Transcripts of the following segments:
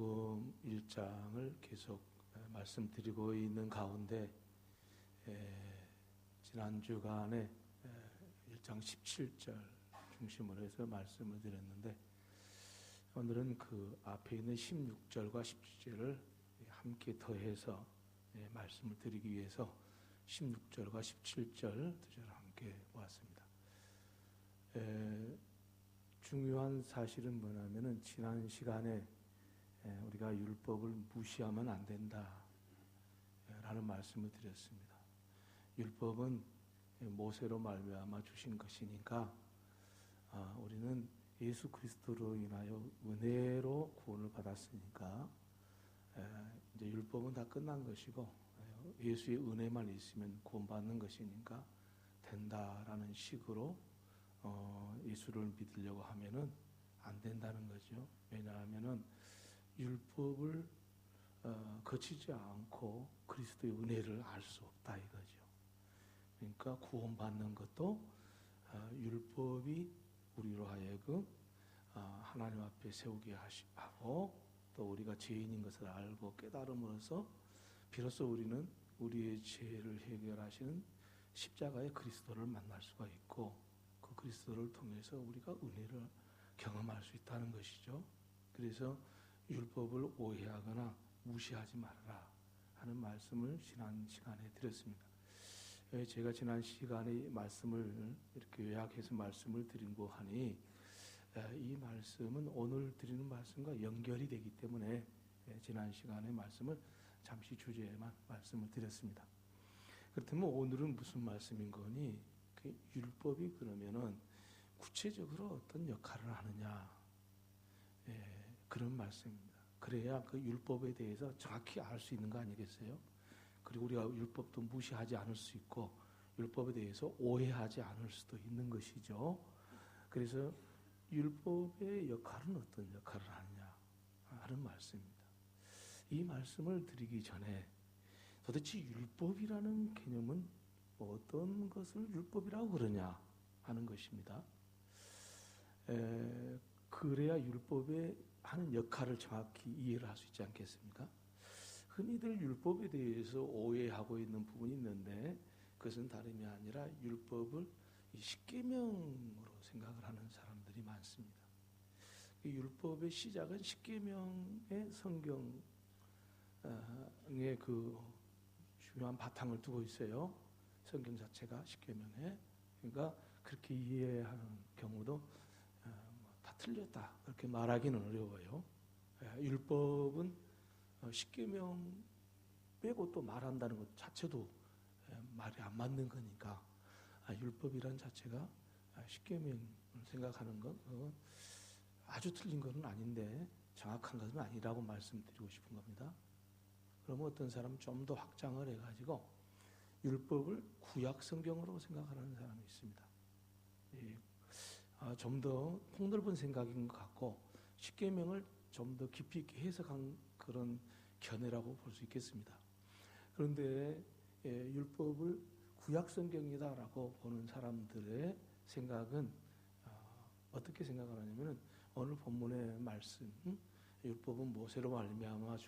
마태복음 1장을 계속 말씀드리고 있는 가운데 지난 주간에 1장 17절 중심으로 해서 말씀을 드렸는데, 오늘은 그 앞에 있는 16절과 17절을 함께 더해서 말씀을 드리기 위해서 16절과 17절 두 절을 함께 보았습니다. 중요한 사실은 뭐냐면은 지난 시간에 우리가 율법을 무시하면 안 된다 라는 말씀을 드렸습니다. 율법은 모세로 말미암아 주신 것이니까 우리는 예수 그리스도로 인하여 은혜로 구원을 받았으니까 이제 율법은 다 끝난 것이고 예수의 은혜만 있으면 구원받는 것이니까 된다라는 식으로 예수를 믿으려고 하면은 안 된다는 거죠. 왜냐하면은 율법을 거치지 않고 그리스도의 은혜를 알 수 없다 이거죠. 그러니까 구원받는 것도 율법이 우리로 하여금 하나님 앞에 세우게 하고, 또 우리가 죄인인 것을 알고 깨달음으로써 비로소 우리는 우리의 죄를 해결하시는 십자가의 그리스도를 만날 수가 있고, 그 그리스도를 통해서 우리가 은혜를 경험할 수 있다는 것이죠. 그래서 율법을 오해하거나 무시하지 말아라 하는 말씀을 지난 시간에 드렸습니다. 제가 지난 시간에 말씀을 이렇게 요약해서 말씀을 드리고 하니 이 말씀은 오늘 드리는 말씀과 연결이 되기 때문에 지난 시간에 말씀을 잠시 주제에만 말씀을 드렸습니다. 그렇다면 오늘은 무슨 말씀인 거니? 그 율법이 그러면은 구체적으로 어떤 역할을 하느냐, 그런 말씀입니다. 그래야 그 율법에 대해서 정확히 알 수 있는 거 아니겠어요? 그리고 우리가 율법도 무시하지 않을 수 있고 율법에 대해서 오해하지 않을 수도 있는 것이죠. 그래서 율법의 역할은 어떤 역할을 하느냐 하는 말씀입니다. 이 말씀을 드리기 전에 도대체 율법이라는 개념은 어떤 것을 율법이라고 그러냐 하는 것입니다. 그래야 율법의 하는 역할을 정확히 이해를 할 수 있지 않겠습니까? 흔히들 율법에 대해서 오해하고 있는 부분이 있는데, 그것은 다름이 아니라 율법을 십계명으로 생각을 하는 사람들이 많습니다. 율법의 시작은 십계명의 성경에 그 중요한 바탕을 두고 있어요. 성경 자체가 십계명에. 그러니까 그렇게 이해하는 경우도 다 틀렸다 그렇게 말하기는 어려워요. 율법은 십계명 빼고 또 말한다는 것 자체도 말이 안 맞는 거니까 율법이란 자체가 십계명을 생각하는 건 아주 틀린 것은 아닌데 정확한 것은 아니라고 말씀드리고 싶은 겁니다. 그러면 어떤 사람은 좀 더 확장을 해가지고 율법을 구약 성경으로 생각하는 사람이 있습니다. 좀 더 폭넓은 생각인 것 같고 십계명을 좀 더 깊이 있게 해석한 그런 견해라고 볼 수 있겠습니다. 그런데 율법을 구약 성경이다라고 보는 사람들의 생각은 어떻게 생각을 하냐면, 오늘 본문의 말씀 율법은 모세로 말미암아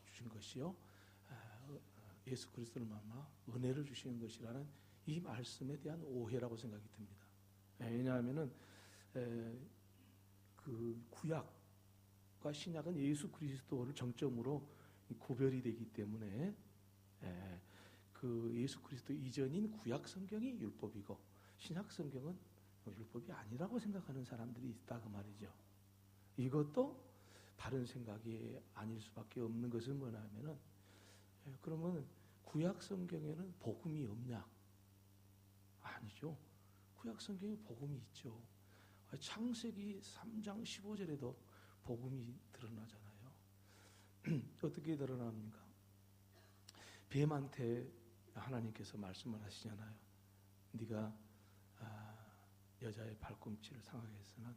주신 것이요 예수 그리스도를 만나 은혜를 주시는 것이라는 이 말씀에 대한 오해라고 생각이 듭니다. 왜냐하면은 그 구약과 신약은 예수 그리스도를 정점으로 구별이 되기 때문에 그 예수 그리스도 이전인 구약 성경이 율법이고 신약 성경은 율법이 아니라고 생각하는 사람들이 있다 그 말이죠. 이것도 바른 생각이 아닐 수밖에 없는 것은 뭐냐면은, 그러면 구약 성경에는 복음이 없냐? 아니죠. 구약 성경에 복음이 있죠. 창세기 3장 15절에도 복음이 드러나잖아요. 어떻게 드러납니까? 뱀한테 하나님께서 말씀을 하시잖아요. 네가 여자의 발꿈치를 상하게 해서는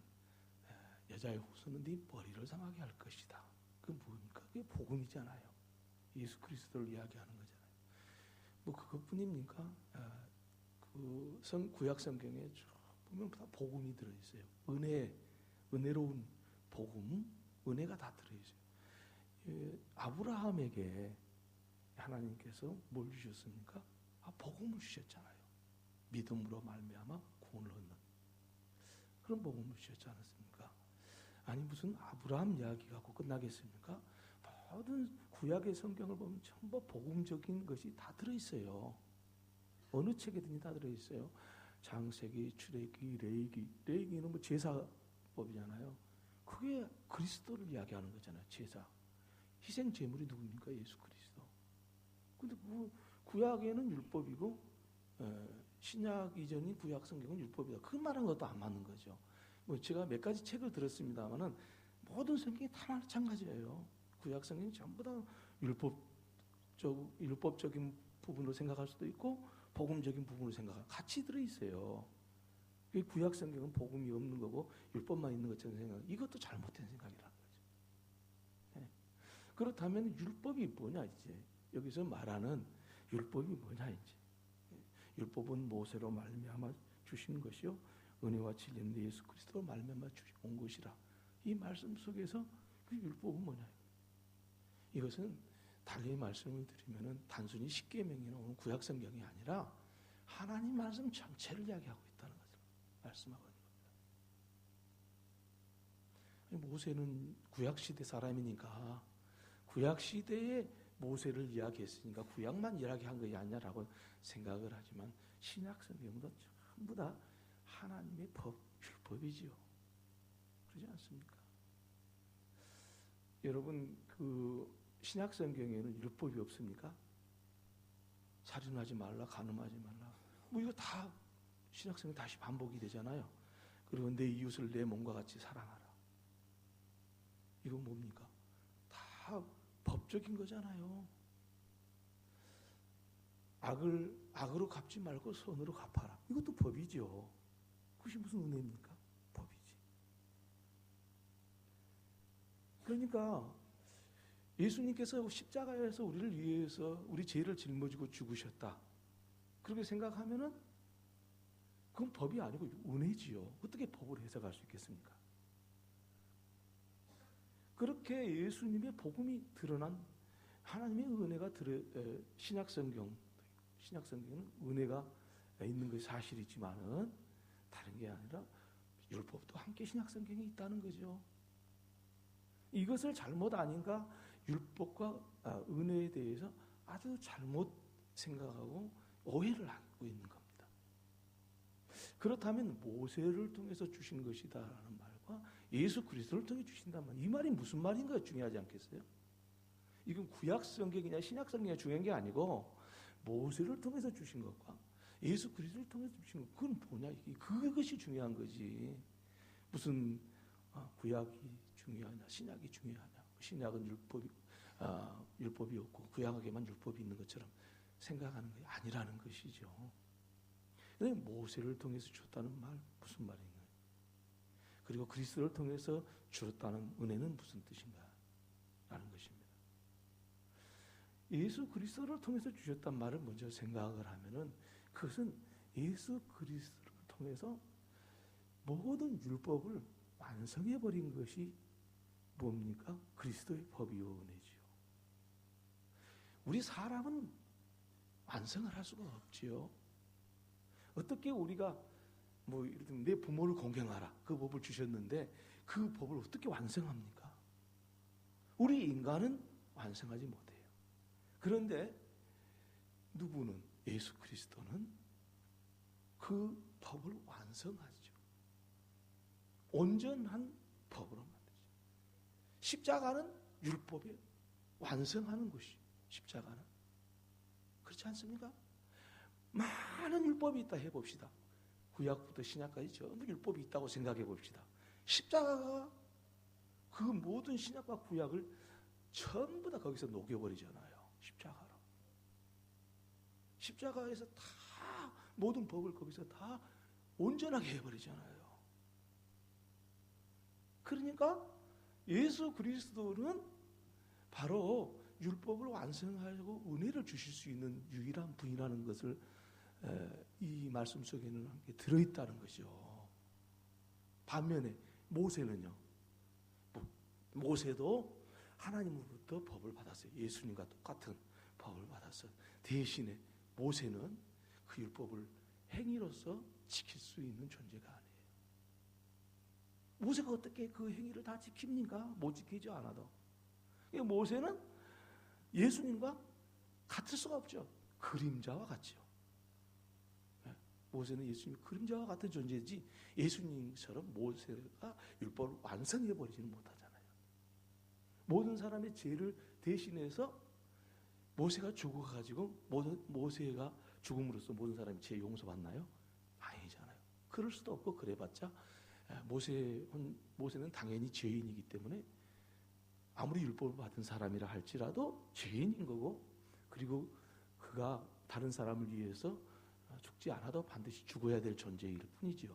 여자의 후손은 네 머리를 상하게 할 것이다. 그게 뭡니까? 그게 복음이잖아요. 예수 그리스도를 이야기하는 거잖아요. 뭐 그것뿐입니까? 그 구약 성경에 쭉 보면 다 복음이 들어있어요. 은혜로운 복음, 은혜가 다 들어있어요. 아브라함에게 하나님께서 뭘 주셨습니까? 복음을 주셨잖아요. 믿음으로 말미암아 구원을 얻는 그런 복음을 주셨지 않았습니까? 아니 무슨 아브라함 이야기 갖고 끝나겠습니까? 모든 구약의 성경을 보면 전부 복음적인 것이 다 들어있어요. 어느 책에든지 다 들어있어요. 창세기, 출애기, 레위기는 뭐 제사법이잖아요. 그게 그리스도를 이야기하는 거잖아요. 제사. 희생 제물이 누굽니까? 예수 그리스도. 근데 구약에는 율법이고 신약 이전인 구약 성경은 율법이다. 그 말한 것도 안 맞는 거죠. 뭐 제가 몇 가지 책을 들었습니다만은 모든 성경이 다 마찬가지예요. 구약 성경이 전부 다 율법적인 부분으로 생각할 수도 있고 복음적인 부분으로 생각할 같이 들어 있어요. 구약 성경은 복음이 없는 거고 율법만 있는 것처럼 생각. 이것도 잘못된 생각이라는 거죠. 네. 그렇다면 율법이 뭐냐 이제 여기서 말하는 율법이 뭐냐 이제 율법은 모세로 말미암아 주신 것이요 은혜와 진리는 예수 그리스도로 말미암아 온 것이라. 이 말씀 속에서 그 율법은 뭐냐? 이것은 달리 말씀을 드리면은 단순히 십계명이나 오는 구약 성경이 아니라 하나님 말씀 전체를 이야기하고 있다는 것을 말씀하고 있는 겁니다. 모세는 구약 시대 사람이니까 구약 시대에 모세를 이야기했으니까 구약만 이야기한 것이 아니냐라고 생각을 하지만 신약 성경도 전부 다 하나님의 법, 율법이지요. 그러지 않습니까? 여러분 그 신약 성경에는 율법이 없습니까? 살인하지 말라, 간음하지 말라. 뭐 이거 다 신약 성경 다시 반복이 되잖아요. 그리고 내 이웃을 내 몸과 같이 사랑하라. 이거 뭡니까? 다 법적인 거잖아요. 악으로 갚지 말고 선으로 갚아라. 이것도 법이죠. 그것이 무슨 은혜입니까? 법이지. 그러니까 예수님께서 십자가에서 우리를 위해서 우리 죄를 짊어지고 죽으셨다. 그렇게 생각하면은 그건 법이 아니고 은혜지요. 어떻게 법을 해석할 수 있겠습니까? 그렇게 예수님의 복음이 드러난 하나님의 은혜가 신약 성경은 은혜가 있는 것이 사실이지만은 다른 게 아니라 율법도 함께 신약 성경에 있다는 거죠. 이것을 잘못 아닌가 율법과 은혜에 대해서 아주 잘못 생각하고 오해를 하고 있는 겁니다. 그렇다면 모세를 통해서 주신 것이다라는 말과 예수 그리스도를 통해 주신다는 말, 이 말이 무슨 말인가 중요하지 않겠어요? 이건 구약 성경이냐 신약 성경이 중요한 게 아니고 모세를 통해서 주신 것과 예수 그리스도를 통해서 주신 것, 그건 뭐냐? 그것이 중요한 거지. 무슨 구약이 중요하냐, 신약이 중요하냐? 신약은 율법이 없고 구약에만 율법이 있는 것처럼 생각하는 게 아니라는 것이죠. 근데 모세를 통해서 주었다는 말 무슨 말인가요? 그리고 그리스도를 통해서 주었다는 은혜는 무슨 뜻인가? 라는 것입니다. 예수 그리스도를 통해서 주셨단 말을 먼저 생각을 하면은 그것은 예수 그리스도를 통해서 모든 율법을 완성해 버린 것이 뭡니까? 그리스도의 법이요 은혜지요. 우리 사람은 완성을 할 수가 없지요. 어떻게 우리가 뭐 이를테면 내 부모를 공경하라 그 법을 주셨는데 그 법을 어떻게 완성합니까? 우리 인간은 완성하지 못해요. 그런데 누구는 예수 그리스도는 그 법을 완성하죠. 온전한 법으로 만들죠. 십자가는 율법에 완성하는 것이 십자가는 그렇지 않습니까? 많은 율법이 있다 해봅시다. 구약부터 신약까지 전부 율법이 있다고 생각해 봅시다. 십자가가 그 모든 신약과 구약을 전부 다 거기서 녹여버리잖아요. 십자가로. 십자가에서 다 모든 법을 거기서 다 온전하게 해버리잖아요. 그러니까 예수 그리스도는 바로 율법을 완성하고 은혜를 주실 수 있는 유일한 분이라는 것을 이 말씀 속에는 함께 들어있다는 것이죠. 반면에 모세는요. 모세도 하나님으로부터 법을 받았어요. 예수님과 똑같은 법을 받았어요. 대신에 모세는 그 율법을 행위로서 지킬 수 있는 존재가 아니에요. 모세가 어떻게 그 행위를 다 지킵니까? 못 지키지 않아도. 모세는 예수님과 같을 수가 없죠. 그림자와 같죠. 모세는 예수님의 그림자와 같은 존재지 예수님처럼 모세가 율법을 완성해버리지는 못하잖아요. 모든 사람의 죄를 대신해서 모세가 죽어가지고 모세가 죽음으로써 모든 사람이 죄 용서받나요? 아니잖아요. 그럴 수도 없고 그래봤자 모세는 당연히 죄인이기 때문에 아무리 율법을 받은 사람이라 할지라도 죄인인 거고, 그리고 그가 다른 사람을 위해서 죽지 않아도 반드시 죽어야 될 존재일 뿐이죠.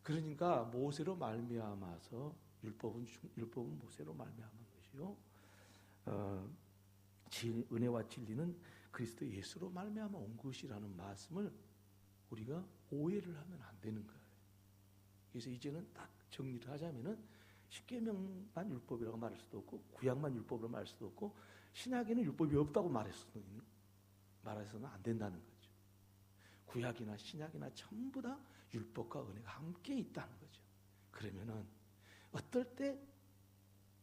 그러니까 모세로 말미암아서 율법은 모세로 말미암은 것이요. 은혜와 진리는 그리스도 예수로 말미암아 온 것이라는 말씀을 우리가 오해를 하면 안 되는 거예요. 그래서 이제는 딱 정리를 하자면은 십계명만 율법이라고 말할 수도 없고 구약만 율법으로 말할 수도 없고 신약에는 율법이 없다고 말해서는 안 된다는 거죠. 구약이나 신약이나 전부 다 율법과 은혜가 함께 있다는 거죠. 그러면은 어떨 때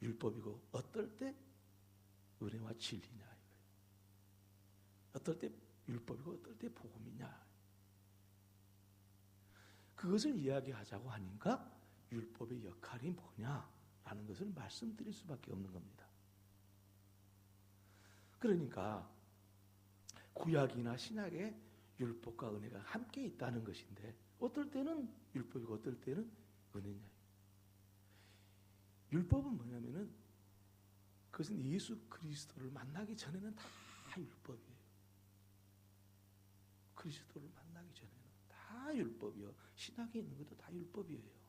율법이고 어떨 때 은혜와 진리냐 이거예요. 어떨 때 율법이고 어떨 때 복음이냐. 그것을 이야기하자고 하니까 율법의 역할이 뭐냐라는 것을 말씀드릴 수밖에 없는 겁니다. 그러니까 구약이나 신약에 율법과 은혜가 함께 있다는 것인데 어떨 때는 율법이고 어떨 때는 은혜냐. 율법은 뭐냐면은 그것은 예수 그리스도를 만나기 전에는 다 율법이에요. 그리스도를 만나기 전에는 다 율법이요. 신약에 있는 것도 다 율법이에요.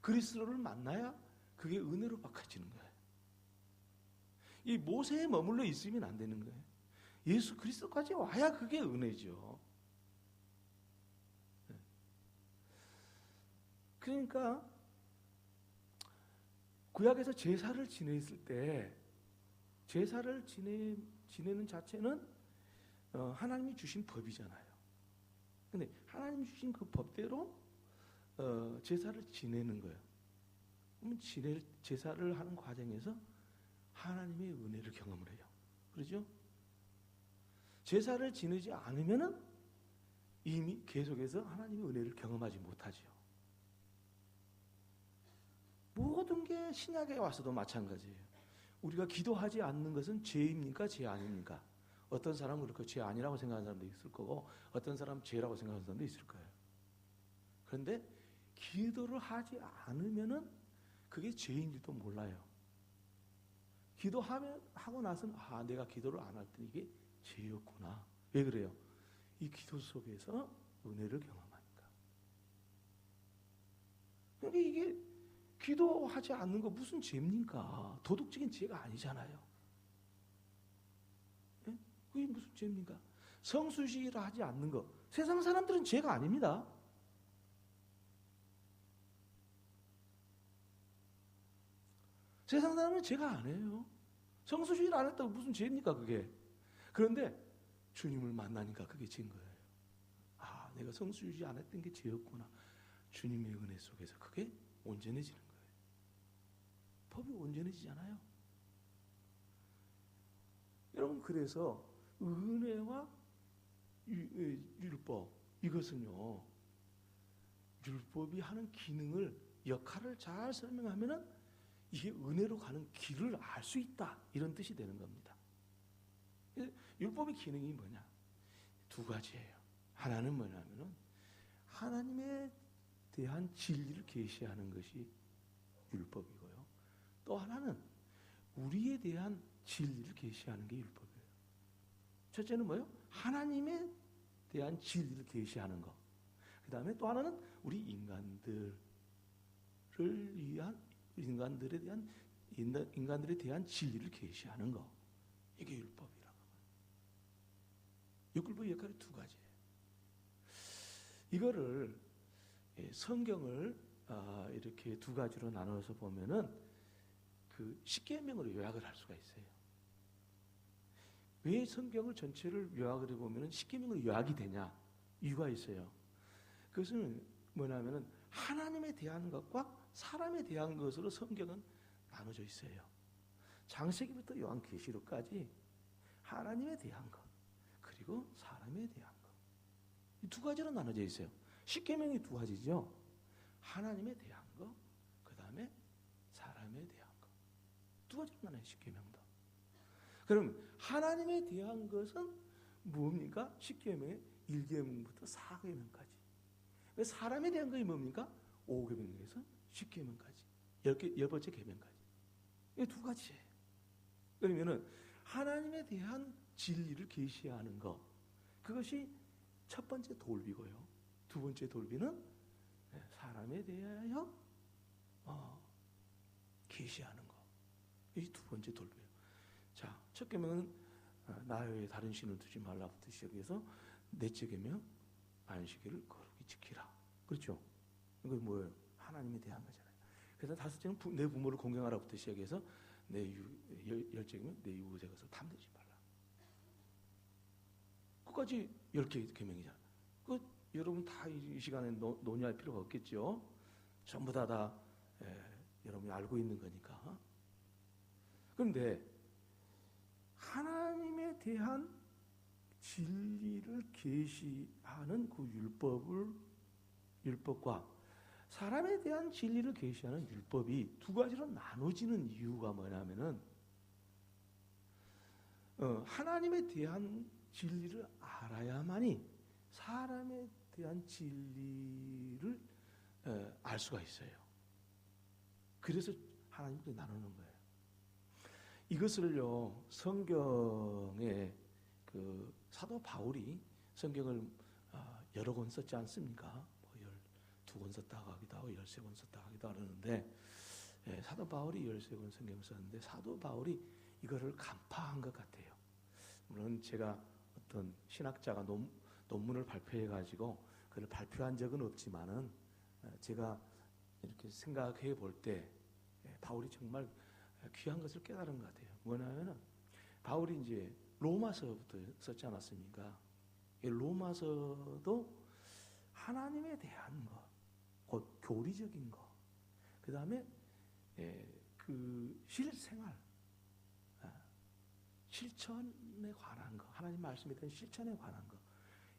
그리스도를 만나야 그게 은혜로 바꿔지는 거예요. 이 모세에 머물러 있으면 안 되는 거예요. 예수 그리스도까지 와야 그게 은혜죠. 그러니까 구약에서 제사를 지냈을 때 제사를 지내는 자체는 하나님이 주신 법이잖아요. 근데 하나님이 주신 그 법대로 제사를 지내는 거예요. 그러면 제사를 하는 과정에서 하나님의 은혜를 경험을 해요. 그렇죠? 제사를 지내지 않으면은 이미 계속해서 하나님의 은혜를 경험하지 못하죠. 모든 게 신약에 와서도 마찬가지예요. 우리가 기도하지 않는 것은 죄입니까? 죄 아닙니까? 어떤 사람은 그렇게 죄 아니라고 생각하는 사람도 있을 거고 어떤 사람은 죄라고 생각하는 사람도 있을 거예요. 그런데 기도를 하지 않으면은 그게 죄인지도 몰라요. 하고 나서는 내가 기도를 안 할 때 이게 죄였구나. 왜 그래요? 이 기도 속에서 은혜를 경험하니까. 그러니까 이게 기도하지 않는 거 무슨 죄입니까? 도덕적인 죄가 아니잖아요. 네? 그게 무슨 죄입니까? 성수시를 하지 않는 거. 세상 사람들은 죄가 아닙니다. 세상 사람은 죄가 아니에요. 성수시를 안 했다고 무슨 죄입니까 그게? 그런데 주님을 만나니까 그게 죄인 거예요. 내가 성수시 안 했던 게 죄였구나. 주님의 은혜 속에서 그게 온전해지는 거예요. 법이 온전해지잖아요. 여러분 그래서 은혜와 율법 이것은요. 율법이 하는 기능을 역할을 잘 설명하면은 이게 은혜로 가는 길을 알 수 있다 이런 뜻이 되는 겁니다. 율법의 기능이 뭐냐? 두 가지예요. 하나는 뭐냐면은 하나님에 대한 진리를 계시하는 것이 율법이고요. 또 하나는 우리에 대한 진리를 계시하는 게 율법이에요. 첫째는 뭐예요? 하나님에 대한 진리를 계시하는 것. 그 다음에 또 하나는 우리 인간들에 대한 진리를 계시하는 것. 이게 율법이라고. 율법의 역할이 두 가지예요. 이거를 성경을 이렇게 두 가지로 나눠서 보면은 그 십계명으로 요약을 할 수가 있어요. 왜 성경을 전체를 요약을 해보면 십계명으로 요약이 되냐? 이유가 있어요. 그것은 뭐냐면은 하나님에 대한 것과 사람에 대한 것으로 성경은 나눠져 있어요. 창세기부터 요한계시록까지 하나님에 대한 것 그리고 사람에 대한 것, 이 두 가지로 나눠져 있어요. 십계명이 두 가지죠. 하나님에 대한 것, 그 다음에 사람에 대한 것, 두 가지로 나눠요. 십계명도. 그럼 하나님에 대한 것은 뭡니까? 십계명의 1계명부터 4계명까지. 사람에 대한 것이 뭡니까? 5계명에서 10계명까지, 10번째 계명까지. 이 두 가지예요. 그러면은 하나님에 대한 진리를 계시하는 것, 그것이 첫 번째 돌비고요. 두 번째 돌비는 사람에 대하여 계시하는 것. 이 두 번째 돌비예요. 자, 첫 계명은 나 외에 다른 신을 두지 말라부터 시작해서 넷째 계명 안식일을 거룩히 지키라. 그렇죠? 이거 뭐예요? 하나님에 대한 거잖아요. 그래서 다섯째는 내 부모를 공경하라부터 시작해서 열째 계명 내 이웃의 것을 탐내지 말라. 끝까지 10개 계명이잖아요. 여러분 다 이 시간에 논의할 필요가 없겠죠. 전부 다 여러분이 알고 있는 거니까. 그런데 하나님에 대한 진리를 계시하는 그 율법과 사람에 대한 진리를 계시하는 율법이 두 가지로 나눠지는 이유가 뭐냐면은 하나님에 대한 진리를 알아야만이 사람에 대한 진리를 알 수가 있어요. 그래서 하나님께 나누는 거예요. 이것을요, 성경에 그 사도 바울이 성경을 여러 권 썼지 않습니까? 12권 썼다고 하기도 하고 13권 썼다고 하기도 하는데, 사도 바울이 13권 성경을 썼는데 사도 바울이 이거를 간파한 것 같아요. 물론 제가 어떤 신학자가 논문을 발표해 가지고 그걸 발표한 적은 없지만은 제가 이렇게 생각해 볼 때 바울이 정말 귀한 것을 깨달은 것 같아요. 뭐냐면은 바울이 이제 로마서부터 썼지 않았습니까? 이 로마서도 하나님에 대한 것, 곧 교리적인 것, 그 다음에 그 실생활, 실천에 관한 것, 하나님 말씀에 대한 실천에 관한 것,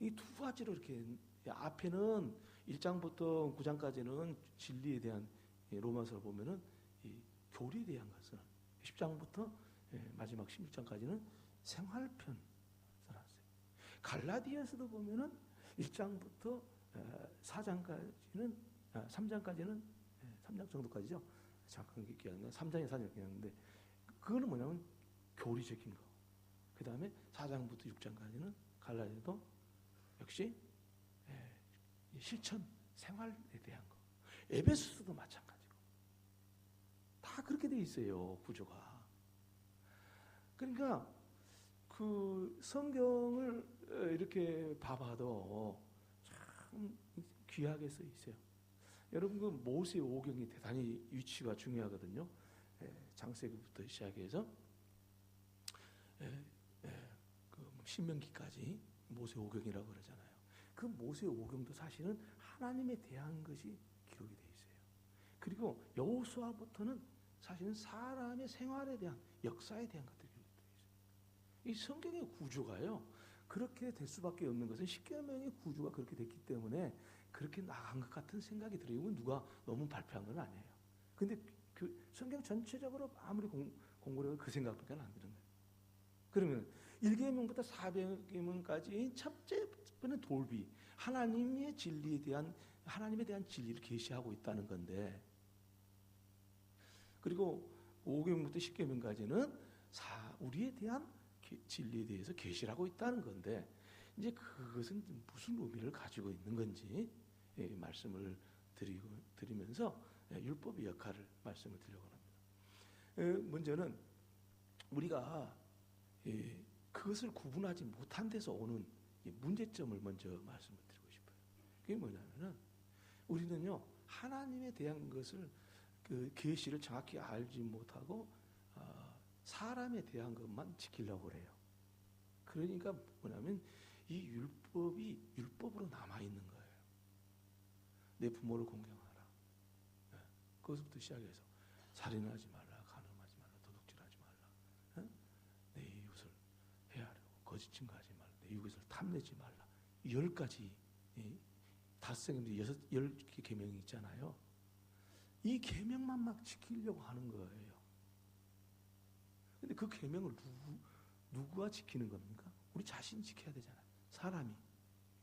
이 두 가지로 이렇게 앞에는 1장부터 9장까지는 진리에 대한 로마서를 보면은 이 교리에 대한 것은 10장부터 마지막 16장까지는 생활편 써놨어요. 갈라디아서도 보면은 1장부터 4장까지는 3장까지는 3장 정도까지죠. 잠깐 기억나요. 3장에 4장 기억나는데 그거는 뭐냐면 교리적인 거. 그 다음에 4장부터 6장까지는 갈라디아도 역시 실천, 생활에 대한 거. 에베소서도 마찬가지고. 다 그렇게 돼 있어요, 구조가. 그러니까 그 성경을 이렇게 봐봐도 참 귀하게 써 있어요. 여러분 그 모세 오경이 대단히 위치가 중요하거든요. 창세기부터 시작해서 그 신명기까지 모세 오경이라고 그러잖아요. 그 모세 오경도 사실은 하나님에 대한 것이 기록이 돼 있어요. 그리고 여호수아부터는 사실은 사람의 생활에 대한, 역사에 대한 것들이 기록이 돼 있어요. 이 성경의 구조가요, 그렇게 될 수밖에 없는 것은 십계명의 구조가 그렇게 됐기 때문에 그렇게 나간 것 같은 생각이 들어요. 이건 누가 너무 발표한 건 아니에요. 근데 그 성경 전체적으로 아무리 공부를 해도 그 생각밖에 안 드는 거예요. 그러면 1계명부터 4계명까지 첫째 번은 돌비, 하나님의 진리에 대한, 하나님에 대한 진리를 계시하고 있다는 건데, 그리고 5계명부터 10계명까지는 우리에 대한 진리에 대해서 계시를 하고 있다는 건데, 이제 그것은 무슨 의미를 가지고 있는 건지 말씀을 드리면서 율법의 역할을 말씀을 드리려고 합니다. 먼저는 우리가 그것을 구분하지 못한 데서 오는 문제점을 먼저 말씀을 드리고 싶어요. 그게 뭐냐면은 우리는요, 하나님에 대한 것을 그 계시를 정확히 알지 못하고 사람에 대한 것만 지키려고 그래요. 그러니까 뭐냐면 이 율법이 율법으로 남아 있는 거예요. 내 부모를 공경하라. 네. 그것부터 시작해서 살인하지 말라, 간음하지 말라, 도둑질하지 말라, 내 이웃을 해하려고 거짓 증거하지 말라, 내 이웃을 탐내지 말라. 10가지 닷새인데 10개 계명이 있잖아요. 이 계명만 막 지키려고 하는 거예요. 근데 그 계명을 누구가 지키는 겁니까? 우리 자신이 지켜야 되잖아요. 사람이.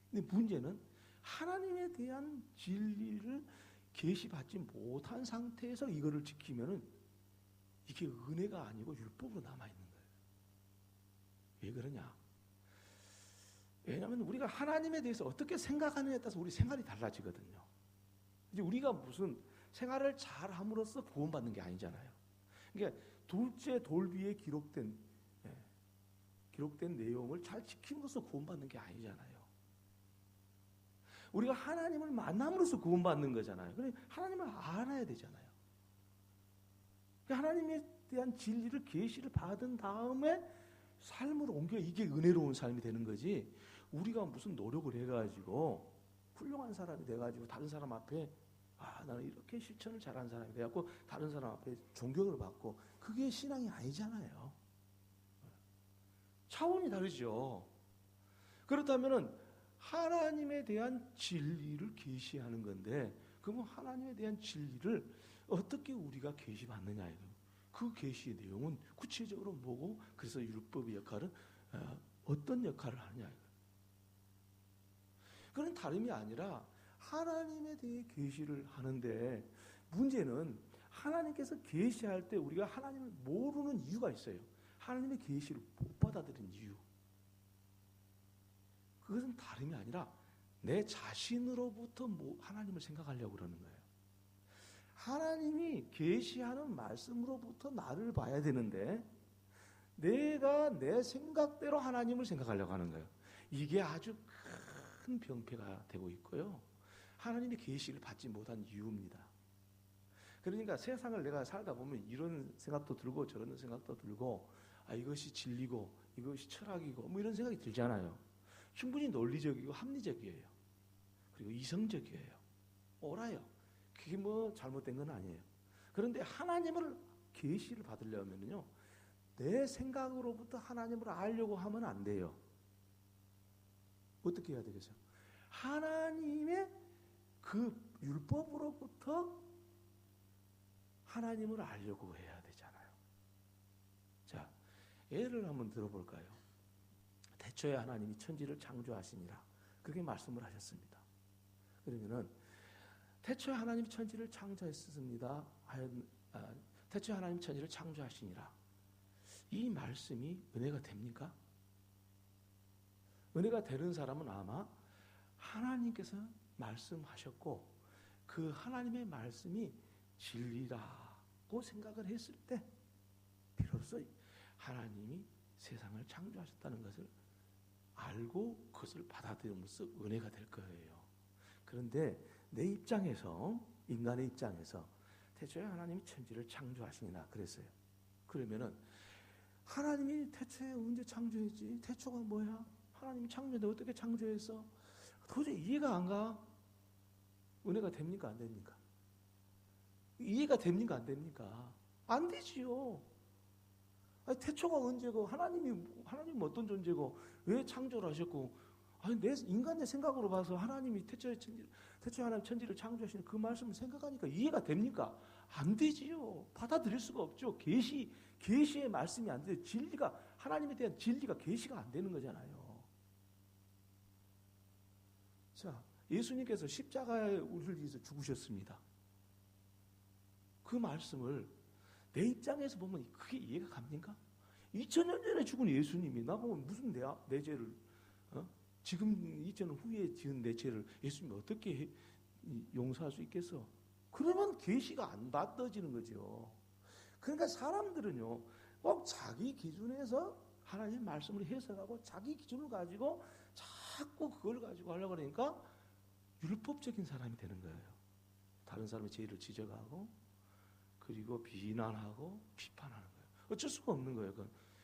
근데 문제는 하나님에 대한 진리를 계시받지 못한 상태에서 이거를 지키면은 이게 은혜가 아니고 율법으로 남아 있는 거예요. 왜 그러냐? 왜냐하면 우리가 하나님에 대해서 어떻게 생각하느냐에 따라서 우리 생활이 달라지거든요. 이제 우리가 무슨 생활을 잘 함으로써 구원받는 게 아니잖아요. 그러니까 둘째 돌비에 기록된 내용을 잘 지킴으로써 구원받는 게 아니잖아요. 우리가 하나님을 만남으로써 구원받는 거잖아요. 그러니까 하나님을 알아야 되잖아요. 그러니까 하나님에 대한 진리를 계시를 받은 다음에 삶으로 옮겨 이게 은혜로운 삶이 되는 거지. 우리가 무슨 노력을 해가지고 훌륭한 사람이 돼가지고 다른 사람 앞에 나는 이렇게 실천을 잘하는 사람이 돼갖고 다른 사람 앞에 존경을 받고 그게 신앙이 아니잖아요. 차원이 다르죠. 그렇다면은 하나님에 대한 진리를 계시하는 건데, 그러면 하나님에 대한 진리를 어떻게 우리가 계시받느냐예요. 그 계시의 내용은 구체적으로 뭐고, 그래서 율법의 역할은 어떤 역할을 하느냐. 그런 다름이 아니라 하나님에 대해 계시를 하는데, 문제는 하나님께서 계시할 때 우리가 하나님을 모르는 이유가 있어요. 하나님의 계시를 못 받아들인 이유. 그것은 다름이 아니라 내 자신으로부터 하나님을 생각하려고 그러는 거예요. 하나님이 계시하는 말씀으로부터 나를 봐야 되는데 내가 내 생각대로 하나님을 생각하려고 하는 거예요. 이게 아주 큰 병폐가 되고 있고요. 하나님의 계시를 받지 못한 이유입니다. 그러니까 세상을 내가 살다 보면 이런 생각도 들고 저런 생각도 들고 이것이 진리고 이것이 철학이고 뭐 이런 생각이 들잖아요. 충분히 논리적이고 합리적이에요. 그리고 이성적이에요. 옳아요. 그게 뭐 잘못된 건 아니에요. 그런데 하나님을 계시를 받으려면요, 내 생각으로부터 하나님을 알려고 하면 안 돼요. 어떻게 해야 되겠어요? 하나님의 그 율법으로부터 하나님을 알려고 해야 되잖아요. 자, 예를 한번 들어볼까요? 태초에 하나님이 천지를 창조하시니라, 그렇게 말씀을 하셨습니다. 그러면은 태초에 하나님이 천지를 창조했습니다. 태초에 하나님이 천지를 창조하시니라, 이 말씀이 은혜가 됩니까? 은혜가 되는 사람은 아마 하나님께서 말씀하셨고 그 하나님의 말씀이 진리라고 생각을 했을 때 비로소 하나님이 세상을 창조하셨다는 것을 알고 그것을 받아들임으로써 은혜가 될 거예요. 그런데 내 입장에서, 인간의 입장에서 태초에 하나님이 천지를 창조하시니라 그랬어요. 그러면은 하나님이 태초에 언제 창조했지? 태초가 뭐야? 하나님이 창조했는데 어떻게 창조했어? 도저히 이해가 안 가. 은혜가 됩니까? 안 됩니까? 이해가 됩니까? 안 됩니까? 안 되지요. 태초가 언제고 하나님이 어떤 존재고 왜 창조를 하셨고, 내 인간의 생각으로 봐서 하나님이 태초에 하나님 천지를 창조하시는 그 말씀을 생각하니까 이해가 됩니까? 안 되지요. 받아들일 수가 없죠. 계시의 말씀이 안 돼요. 진리가, 하나님에 대한 진리가 계시가 안 되는 거잖아요. 자, 예수님께서 십자가에 우리를 위해서 죽으셨습니다. 그 말씀을 내 입장에서 보면 그게 이해가 갑니까? 2000년 전에 죽은 예수님이 나보고 무슨 내 죄를 지금 2000년 후에 지은 내 죄를 예수님이 어떻게 용서할 수 있겠어? 그러면 계시가 안 받아지는 거죠. 그러니까 사람들은요, 꼭 자기 기준에서 하나님의 말씀을 해석하고 자기 기준을 가지고 자꾸 그걸 가지고 하려고 그러니까 율법적인 사람이 되는 거예요. 다른 사람의 죄를 지적하고 그리고 비난하고 비판하는 거예요. 어쩔 수가 없는 거예요.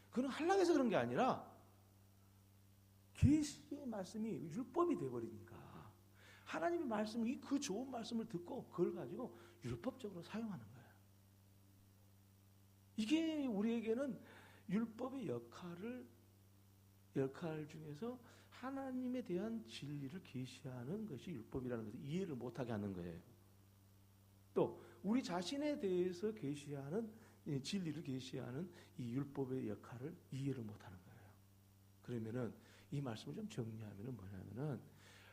그건 하려고 해서 그런 게 아니라 계시의 말씀이 율법이 돼버리니까 하나님의 말씀이 그 좋은 말씀을 듣고 그걸 가지고 율법적으로 사용하는 거예요. 이게 우리에게는 율법의 역할 중에서 하나님에 대한 진리를 계시하는 것이 율법이라는 것을 이해를 못하게 하는 거예요. 또 우리 자신에 대해서 계시하는 진리를 계시하는 이 율법의 역할을 이해를 못하는 거예요. 그러면은 이 말씀을 좀 정리하면은 뭐냐면은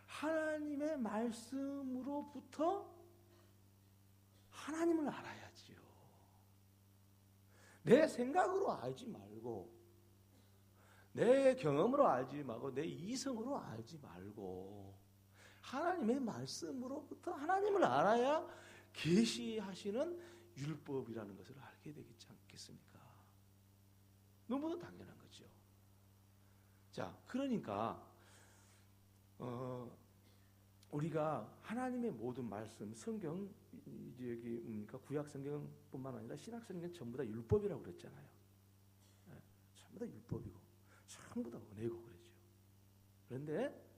하나님의 말씀으로부터 하나님을 알아야지요. 내 생각으로 알지 말고, 내 경험으로 알지 말고, 내 이성으로 알지 말고 하나님의 말씀으로부터 하나님을 알아야 계시하시는 율법이라는 것을 알게 되겠지 않겠습니까? 너무나 당연한 거죠. 자, 그러니까 우리가 하나님의 모든 말씀, 성경, 이제 여기 뭡니까? 구약 성경뿐만 아니라 신약 성경 전부 다 율법이라고 그랬잖아요. 네, 전부 다 율법이고, 전부 다 은혜고 그랬죠. 그런데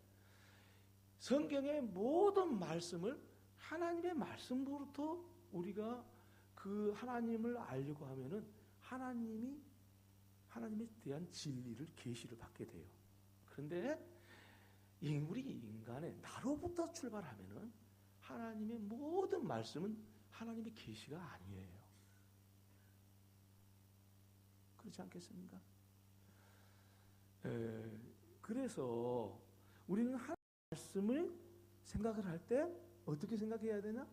성경의 모든 말씀을 하나님의 말씀으로부터 우리가 그 하나님을 알려고 하면은 하나님에 대한 진리를 계시를 받게 돼요. 그런데 우리 인간의 나로부터 출발하면은 하나님의 모든 말씀은 하나님의 계시가 아니에요. 그렇지 않겠습니까? 그래서 우리는 하나님의 말씀을 생각을 할 때 어떻게 생각해야 되나?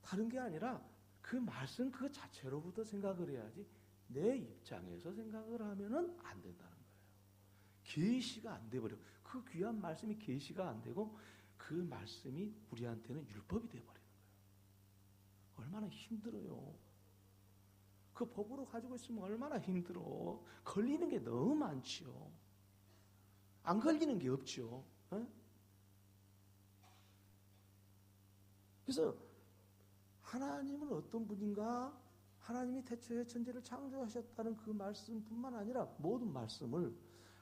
다른 게 아니라 그 말씀 그 자체로부터 생각을 해야지 내 입장에서 생각을 하면은 안 된다는 거예요. 계시가 안 돼버려. 그 귀한 말씀이 계시가 안 되고 그 말씀이 우리한테는 율법이 돼버리는 거예요. 얼마나 힘들어요. 그 법으로 가지고 있으면 얼마나 힘들어. 걸리는 게 너무 많지요. 안 걸리는 게 없죠. 그래서 하나님은 어떤 분인가? 하나님이 태초에 천지를 창조하셨다는 그 말씀뿐만 아니라 모든 말씀을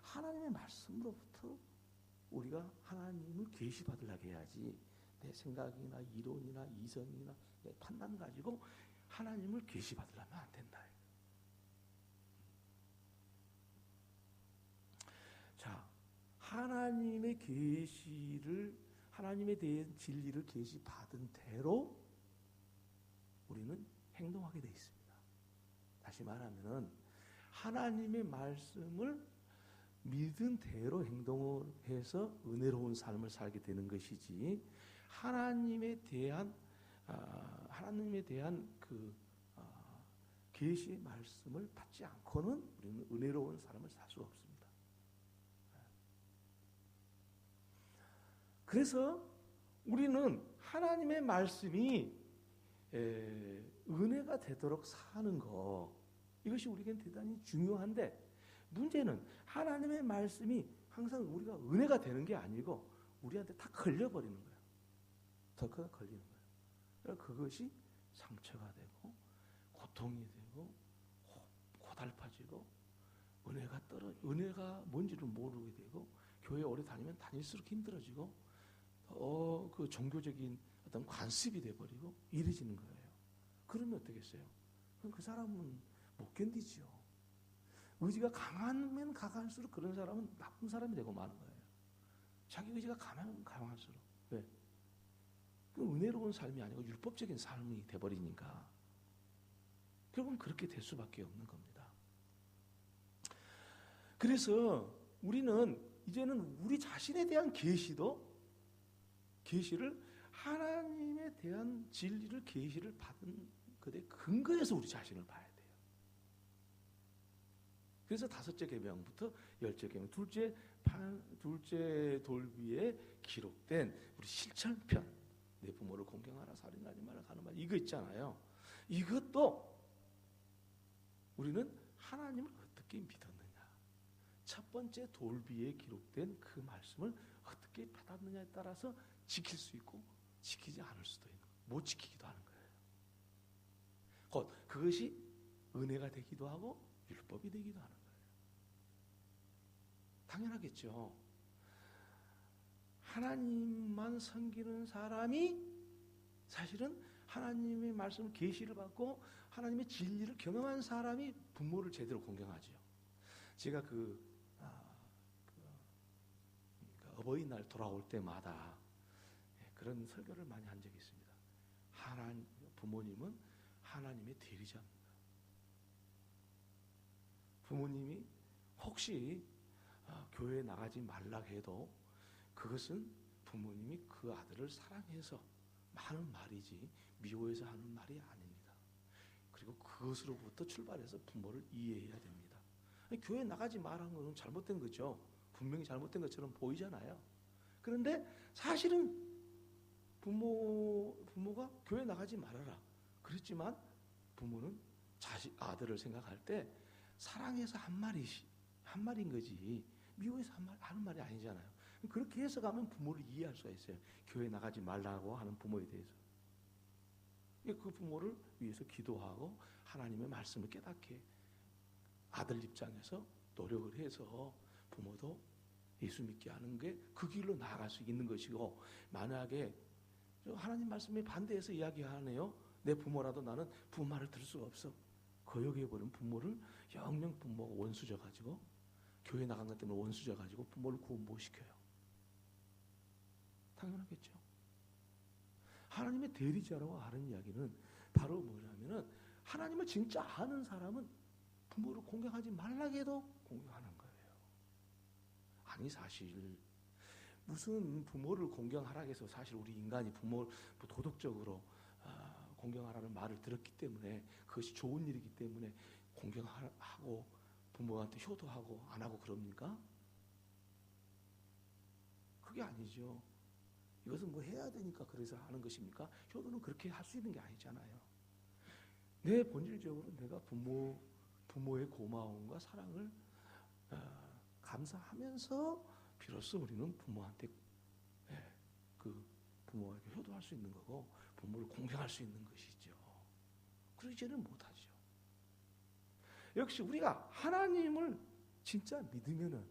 하나님의 말씀으로부터 우리가 하나님을 계시받으려고 해야지 내 생각이나 이론이나 이성이나 내 판단 가지고 하나님을 계시받으려면 안 된다. 자, 하나님의 계시를, 하나님에 대한 진리를 계시받은 대로 우리는 행동하게 되어 있습니다. 다시 말하면은 하나님의 말씀을 믿은 대로 행동을 해서 은혜로운 삶을 살게 되는 것이지 하나님에 대한 그 계시의 말씀을 받지 않고는 우리는 은혜로운 삶을 살 수가 없습니다. 그래서 우리는 하나님의 말씀이 은혜가 되도록 사는 것, 이것이 우리에게는 대단히 중요한데 문제는 하나님의 말씀이 항상 우리가 은혜가 되는 게 아니고 우리한테 다 걸려버리는 거예요. 덜커가 걸리는 거예요. 그러니까 그것이 상처가 되고 고통이 되고 고달파지고 은혜가 뭔지를 모르게 되고 교회 오래 다니면 다닐수록 힘들어지고 그 종교적인 어떤 관습이 돼버리고 이래지는 거예요. 그러면 어떻겠어요? 그럼 그 사람은 못 견디죠. 의지가 강하면 강할수록 그런 사람은 나쁜 사람이 되고 마는 거예요. 자기 의지가 강하면 강할수록. 왜? 그 은혜로운 삶이 아니고 율법적인 삶이 돼버리니까 결국은 그렇게 될 수밖에 없는 겁니다. 그래서 우리는 이제는 우리 자신에 대한 계시를 하나님에 대한 진리를 계시를 받은 것에 근거해서 우리 자신을 봐야 돼요. 그래서 5째 계명부터 10째 계명, 둘째 돌비에 기록된 우리 실천편, 내 부모를 공경하라, 살인하지 말라 하는 말, 이거 있잖아요. 이것도 우리는 하나님을 어떻게 믿었느냐, 첫 번째 돌비에 기록된 그 말씀을 어떻게 받았느냐에 따라서 지킬 수 있고 지키지 않을 수도 있는, 못 지키기도 하는 거예요. 곧 그것이 은혜가 되기도 하고 율법이 되기도 하는 거예요. 당연하겠죠. 하나님만 섬기는 사람이 사실은 하나님의 말씀을 계시를 받고 하나님의 진리를 경험한 사람이 부모를 제대로 공경하죠. 제가 어버이날 돌아올 때마다 그런 설교를 많이 한 적이 있습니다. 부모님은 하나님의 대리자입니다. 부모님이 혹시 교회에 나가지 말라 해도 그것은 부모님이 그 아들을 사랑해서 하는 말이지 미워해서 하는 말이 아닙니다. 그리고 그것으로부터 출발해서 부모를 이해해야 됩니다. 교회 나가지 말라는 것은 잘못된 거죠. 분명히 잘못된 것처럼 보이잖아요. 그런데 사실은 부모가 교회 나가지 말아라 그랬지만 부모는 아들을 생각할 때 사랑해서 한 말인 거지 미워해서 하는 말이 아니잖아요. 그렇게 해석하면 부모를 이해할 수가 있어요. 교회 나가지 말라고 하는 부모에 대해서. 그 부모를 위해서 기도하고 하나님의 말씀을 깨닫게 아들 입장에서 노력을 해서 부모도 예수 믿게 하는 게 그 길로 나아갈 수 있는 것이고, 만약에 하나님 말씀에 반대해서 이야기하네요. 내 부모라도 나는 부모 말을 들을 수가 없어. 거역해버린 부모를 영영 부모가 원수져가지고 교회 나간 것 때문에 원수져가지고 부모를 구원 못 시켜요. 당연하겠죠. 하나님의 대리자라고 하는 이야기는 바로 뭐냐면은 하나님을 진짜 아는 사람은 부모를 공경하지 말라고 해도 공경하는 거예요. 아니 사실 무슨 부모를 공경하라고 해서 사실 우리 인간이 부모를 도덕적으로 공경하라는 말을 들었기 때문에 그것이 좋은 일이기 때문에 공경하고 부모한테 효도하고 안 하고 그럽니까? 그게 아니죠. 이것은 뭐 해야 되니까 그래서 하는 것입니까? 효도는 그렇게 할 수 있는 게 아니잖아요. 내 본질적으로 내가 부모의 고마움과 사랑을 감사하면서 비로소 우리는 부모한테 그 부모에게 효도할 수 있는 거고 부모를 공경할 수 있는 것이죠. 그러지는 못하죠. 역시 우리가 하나님을 진짜 믿으면은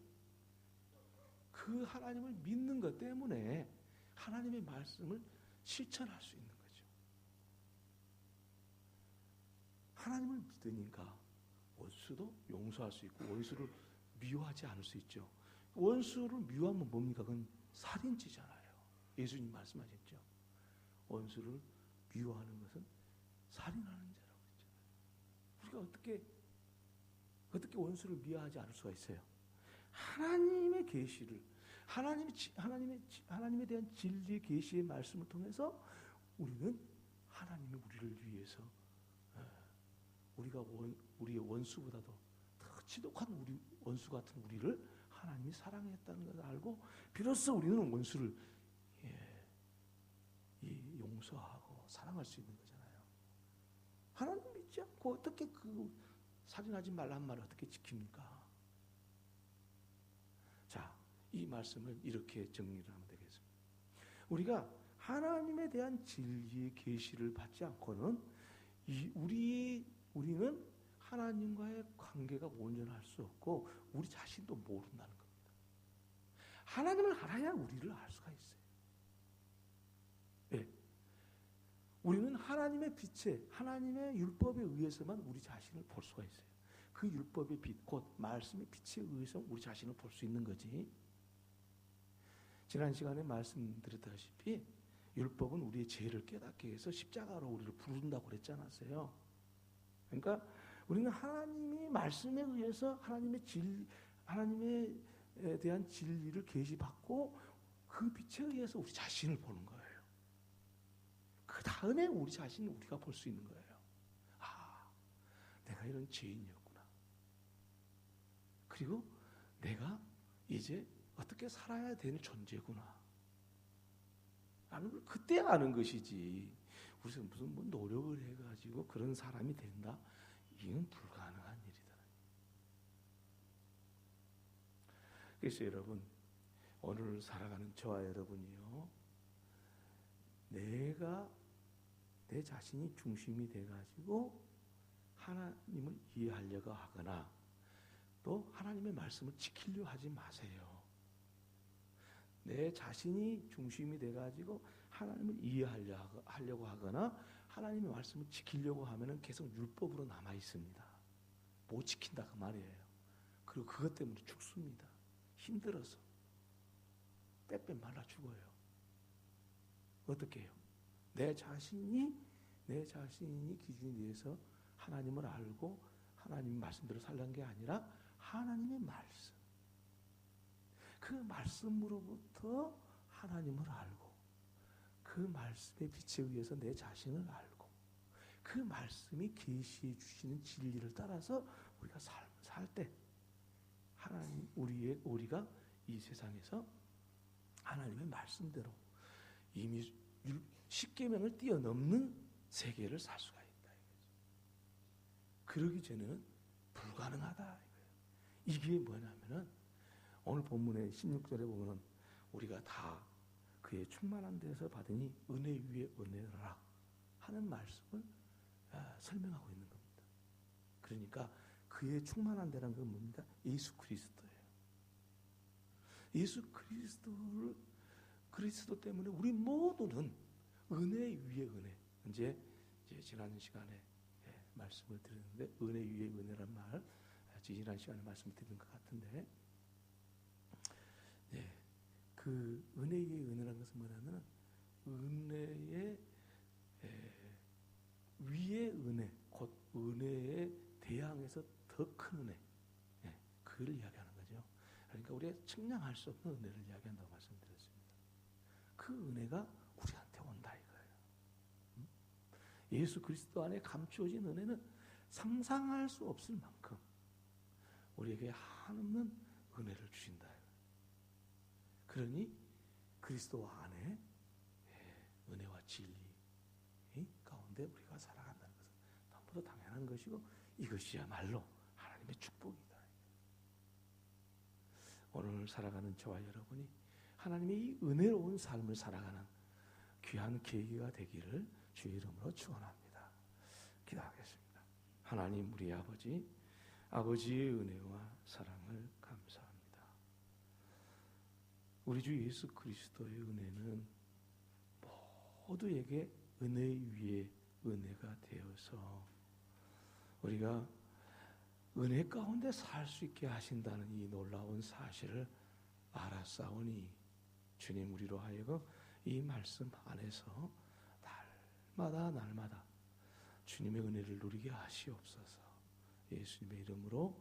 그 하나님을 믿는 것 때문에 하나님의 말씀을 실천할 수 있는 거죠. 하나님을 믿으니까 원수도 용서할 수 있고 원수를 미워하지 않을 수 있죠. 원수를 미워하면 뭡니까? 그건 살인죄잖아요. 예수님 말씀하셨죠. 원수를 미워하는 것은 살인하는 죄라고 했잖아요. 우리가 어떻게 원수를 미워하지 않을 수가 있어요? 하나님의 계시를 하나님에 대한 진리의 계시의 말씀을 통해서 우리는 하나님이 우리를 위해서 우리의 원수보다도 더 지독한 우리 원수 같은 우리를 하나님이 사랑했다는 것을 알고 비로소 우리는 원수를 용서하고 사랑할 수 있는 거잖아요. 하나님 믿지 않고 어떻게 그 살인하지 말라는 말을 어떻게 지킵니까? 자, 이 말씀을 이렇게 정리를 하면 되겠습니다. 우리가 하나님에 대한 진리의 계시를 받지 않고는 우리는 하나님과의 관계가 온전할 수 없고 우리 자신도 모른다는 겁니다. 하나님을 알아야 우리를 알 수가 있어요. 네. 우리는 하나님의 빛에 하나님의 율법에 의해서만 우리 자신을 볼 수가 있어요. 그 율법의 빛, 곧 말씀의 빛에 의해서 우리 자신을 볼 수 있는 거지. 지난 시간에 말씀드렸다시피 율법은 우리의 죄를 깨닫게 해서 십자가로 우리를 부른다고 그랬지 않았어요? 그러니까 우리는 하나님의 말씀에 의해서 하나님에 대한 진리를 계시받고 그 빛에 의해서 우리 자신을 보는 거예요. 그 다음에 우리 자신을 우리가 볼 수 있는 거예요. 아, 내가 이런 죄인이었구나. 그리고 내가 이제 어떻게 살아야 되는 존재구나. 라는 걸 그때 아는 것이지. 우리가 무슨 노력을 해가지고 그런 사람이 된다? 이건 불가능한 일이다. 그래서 여러분, 오늘 살아가는 저와 여러분이요, 내가 내 자신이 중심이 돼가지고 하나님을 이해하려고 하거나 또 하나님의 말씀을 지키려 하지 마세요. 내 자신이 중심이 돼가지고 하나님을 이해하려고 하거나 하나님의 말씀을 지키려고 하면은 계속 율법으로 남아 있습니다. 못 지킨다 그 말이에요. 그리고 그것 때문에 죽습니다. 힘들어서 빼빼 말라 죽어요. 어떻게 해요? 내 자신이 기준이 돼서 하나님을 알고 하나님 말씀대로 살는 게 아니라 하나님의 말씀, 그 말씀으로부터 하나님을 알고 그 말씀의 빛에 의해서 내 자신을 알고 그 말씀이 계시해 주시는 진리를 따라서 우리가 삶을 살 때 하나님 우리가 이 세상에서 하나님의 말씀대로 이미 십계명을 뛰어넘는 세계를 살 수가 있다. 그러기 전에는 불가능하다. 이게 뭐냐면은 오늘 본문의 16절에 보면은 우리가 다 그의 충만한 데서 받으니 은혜 위에 은혜라 하는 말씀을 설명하고 있는 겁니다. 그러니까 그의 충만한 데란 건 뭡니까? 예수 그리스도예요. 예수 그리스도 때문에 우리 모두는 은혜 위에 은혜. 이제 지난 시간에 말씀을 드렸는데 은혜 위에 은혜란 말 지난 시간에 말씀을 드린 것 같은데 그 은혜 위에 은혜라는 것은 뭐냐면 은혜의 위에 은혜 곧 은혜에 대항해서 더 큰 은혜 그걸 이야기하는 거죠. 그러니까 우리가 측량할 수 없는 은혜를 이야기한다고 말씀드렸습니다. 그 은혜가 우리한테 온다 이거예요. 예수 그리스도 안에 감추어진 은혜는 상상할 수 없을 만큼 우리에게 한없는 은혜를 주신다. 그러니 그리스도 안에 은혜와 진리 가운데 우리가 살아간다는 것은 너무도 당연한 것이고 이것이야말로 하나님의 축복이다. 오늘 살아가는 저와 여러분이 하나님의 이 은혜로운 삶을 살아가는 귀한 계기가 되기를 주의 이름으로 축원합니다. 기도하겠습니다. 하나님 우리 아버지의 은혜와 사랑을 감사합니다. 우리 주 예수 그리스도의 은혜는 모두에게 은혜 위에 은혜가 되어서 우리가 은혜 가운데 살 수 있게 하신다는 이 놀라운 사실을 알았사오니 주님 우리로 하여금 이 말씀 안에서 날마다 주님의 은혜를 누리게 하시옵소서. 예수님의 이름으로